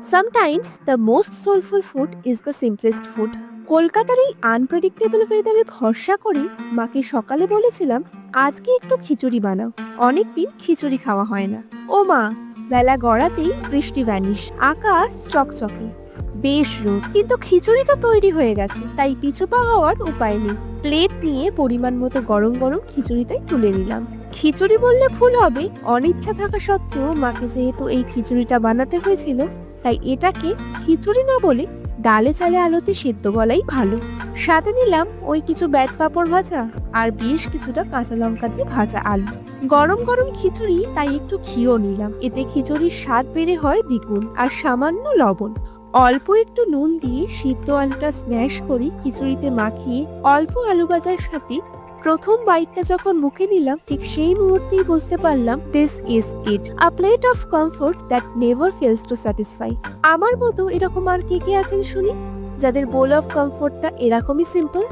Sometimes the most soulful food is the simplest food. কলকাতার এই unpredictable ওয়েদারে ভরসা করে মাকে সকালে বলেছিলাম আজকে একটু খিচুড়ি বানাও, অনেকদিন খিচুড়ি খাওয়া হয় না। ও মা, বেলা গড়াতেই বৃষ্টি ভ্যানিশ, আকাশ চকচকে, বেশ রোদ, কিন্তু খিচুড়ি তো তৈরি হয়ে গেছে, তাই পিছুপা হওয়ার উপায় নেই। প্লেট নিয়ে পরিমাণ মতো গরম গরম খিচুড়িতে তুলে নিলাম। খিচুড়ি বললে ভুল হবে, অনিচ্ছা থাকা সত্ত্বেও মাকে যেহেতু এই খিচুড়িটা বানাতে হয়েছিল, তাই এটাকে খিচুড়ি না বলে ডালে চালে আলোতে সিদ্ধ বলাই ভালো। সাথে নিলাম ওই কিছু ব্যাট পাঁপড় ভাজা আর বেশ কিছুটা কাঁচা লঙ্কা দিয়ে ভাজা আলু। গরম গরম খিচুড়ি, তাই একটু ঘিও নিলাম, এতে খিচুড়ির স্বাদ বেড়ে হয় দ্বিগুণ। আর সামান্য লবণ, অল্প একটু নুন দিয়ে সিদ্ধ আলুটা স্ম্যাশ করি খিচুড়িতে মাখিয়ে অল্প আলু ভাজার সাথে প্রথম বাইটটা যখন মুখে নিলাম, ঠিক সেই মুহূর্তেই বুঝতে পারলাম this is it, a plate of comfort that never fails to satisfy. আমার মতো এরকম আর কে কে আছেন শুনি, যাদের বোল অফ কমফোর্টটা এরকমই সিম্পল।